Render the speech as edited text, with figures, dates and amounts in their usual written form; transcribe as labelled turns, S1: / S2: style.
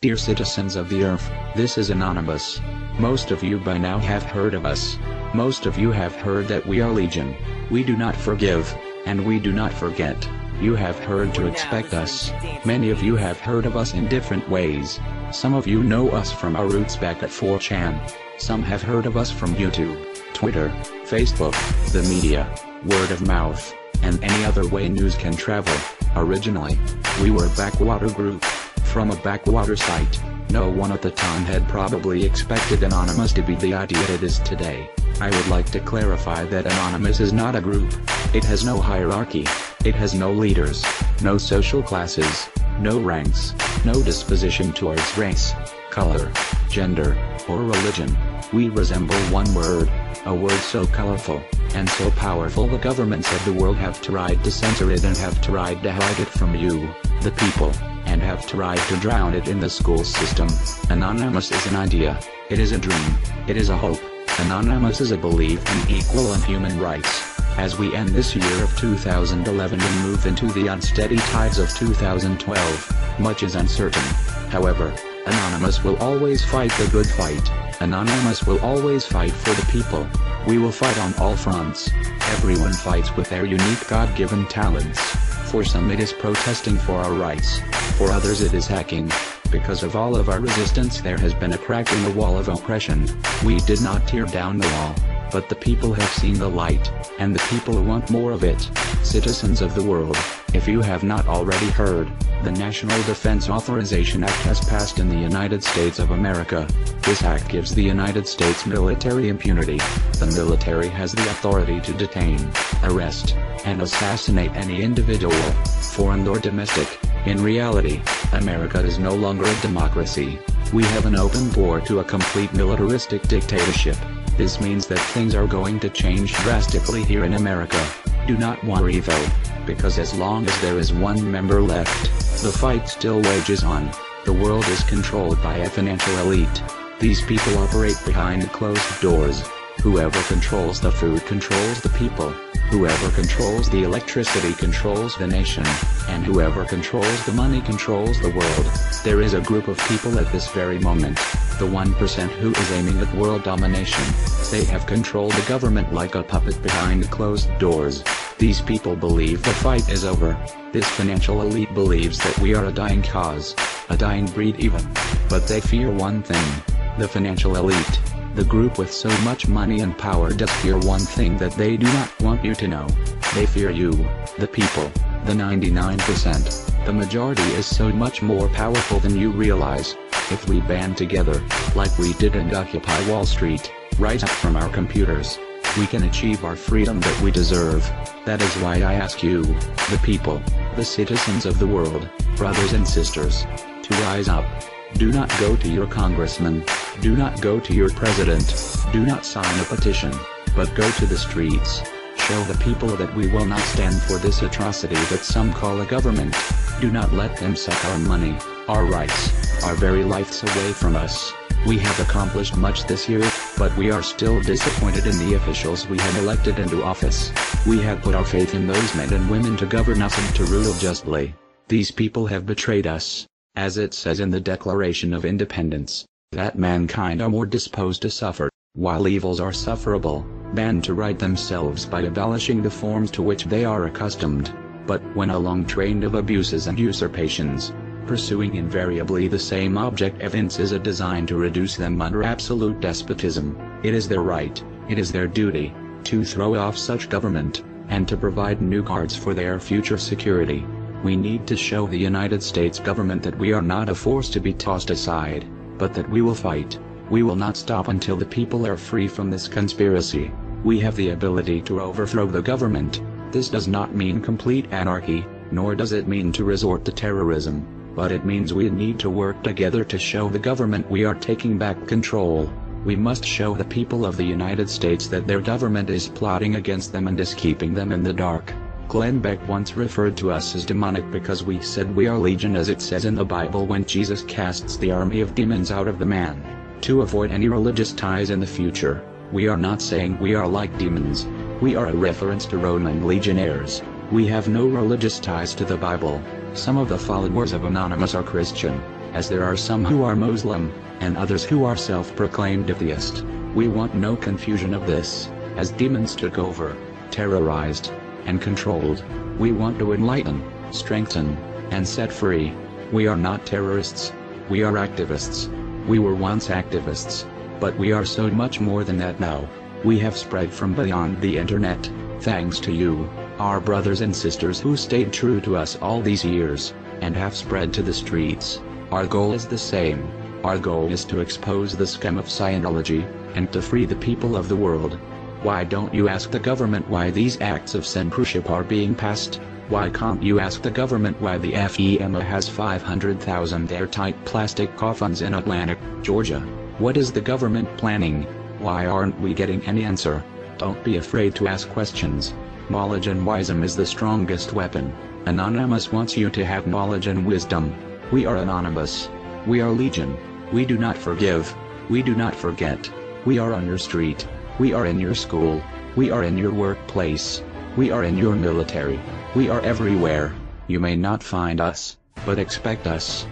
S1: Dear citizens of the earth, this is Anonymous. Most of you by now have heard of us. Most of you have heard that we are Legion. We do not forgive, and we do not forget. You have heard to expect us. Many of you have heard of us in different ways. Some of you know us from our roots back at 4chan. Some have heard of us from YouTube, Twitter, Facebook, the media, word of mouth, and any other way news can travel. Originally, we were a backwater group, from a backwater site. No one at the time had probably expected Anonymous to be the idea it is today. I would like to clarify that Anonymous is not a group. It has no hierarchy. It has no leaders, no social classes, no ranks, no disposition towards race, color, gender, or religion. We resemble one word, a word so colorful, and so powerful the governments of the world have tried to censor it and have tried to hide it from you, the people, and have tried to drown it in the school system. Anonymous is an idea, it is a dream, it is a hope. Anonymous is a belief in equal and human rights. As we end this year of 2011 and move into the unsteady tides of 2012, much is uncertain. However, Anonymous will always fight the good fight. Anonymous will always fight for the people. We will fight on all fronts. Everyone fights with their unique God-given talents. For some it is protesting for our rights. For others it is hacking. Because of all of our resistance there has been a crack in the wall of oppression. We did not tear down the wall, but the people have seen the light, and the people want more of it. Citizens of the world, if you have not already heard, the National Defense Authorization Act has passed in the United States of America. This act gives the United States military impunity. The military has the authority to detain, arrest, and assassinate any individual, foreign or domestic. In reality, America is no longer a democracy. We have an open door to a complete militaristic dictatorship. This means that things are going to change drastically here in America. Do not worry though, because as long as there is one member left, the fight still wages on. The world is controlled by a financial elite. These people operate behind closed doors. Whoever controls the food controls the people. Whoever controls the electricity controls the nation, and whoever controls the money controls the world. There is a group of people at this very moment, the 1% who is aiming at world domination. They have controlled the government like a puppet behind closed doors. These people believe the fight is over. This financial elite believes that we are a dying cause, a dying breed even. But they fear one thing. The financial elite, the group with so much money and power, does fear one thing that they do not want you to know. They fear you, the people, the 99%. The majority is so much more powerful than you realize. If we band together, like we did and occupy Wall Street, rise up from our computers, we can achieve our freedom that we deserve. That is why I ask you, the people, the citizens of the world, brothers and sisters, to rise up. Do not go to your congressman, do not go to your president, do not sign a petition, but go to the streets. Show the people that we will not stand for this atrocity that some call a government. Do not let them suck our money, our rights, our very lives away from us. We have accomplished much this year, but we are still disappointed in the officials we have elected into office. We have put our faith in those men and women to govern us and to rule justly. These people have betrayed us. As it says in the Declaration of Independence, that mankind are more disposed to suffer, while evils are sufferable, than to right themselves by abolishing the forms to which they are accustomed. But when a long train of abuses and usurpations, pursuing invariably the same object evinces a design to reduce them under absolute despotism, it is their right, it is their duty, to throw off such government, and to provide new guards for their future security. We need to show the United States government that we are not a force to be tossed aside, but that we will fight. We will not stop until the people are free from this conspiracy. We have the ability to overthrow the government. This does not mean complete anarchy, nor does it mean to resort to terrorism, but it means we need to work together to show the government we are taking back control. We must show the people of the United States that their government is plotting against them and is keeping them in the dark. Glenn Beck once referred to us as demonic because we said we are legion, as it says in the Bible when Jesus casts the army of demons out of the man. To avoid any religious ties in the future, we are not saying we are like demons. We are a reference to Roman legionnaires. We have no religious ties to the Bible. Some of the followers of Anonymous are Christian. as there are some who are Muslim, and others who are self-proclaimed atheist. We want no confusion of this, as demons took over, terrorized, and controlled. We want to enlighten, strengthen, and set free. We are not terrorists. We are activists. We were once activists, but we are so much more than that now. We have spread from beyond the internet, thanks to you, our brothers and sisters who stayed true to us all these years, and have spread to the streets. Our goal is the same. Our goal is to expose the scum of Scientology, and to free the people of the world. Why don't you ask the government why these acts of censorship are being passed? Why can't you ask the government why the FEMA has 500,000 airtight plastic coffins in Atlanta, Georgia? What is the government planning? Why aren't we getting any answer? Don't be afraid to ask questions. Knowledge and wisdom is the strongest weapon. Anonymous wants you to have knowledge and wisdom. We are Anonymous. We are Legion. We do not forgive. We do not forget. We are on your street. We are in your school. We are in your workplace. We are in your military. We are everywhere. You may not find us, but expect us.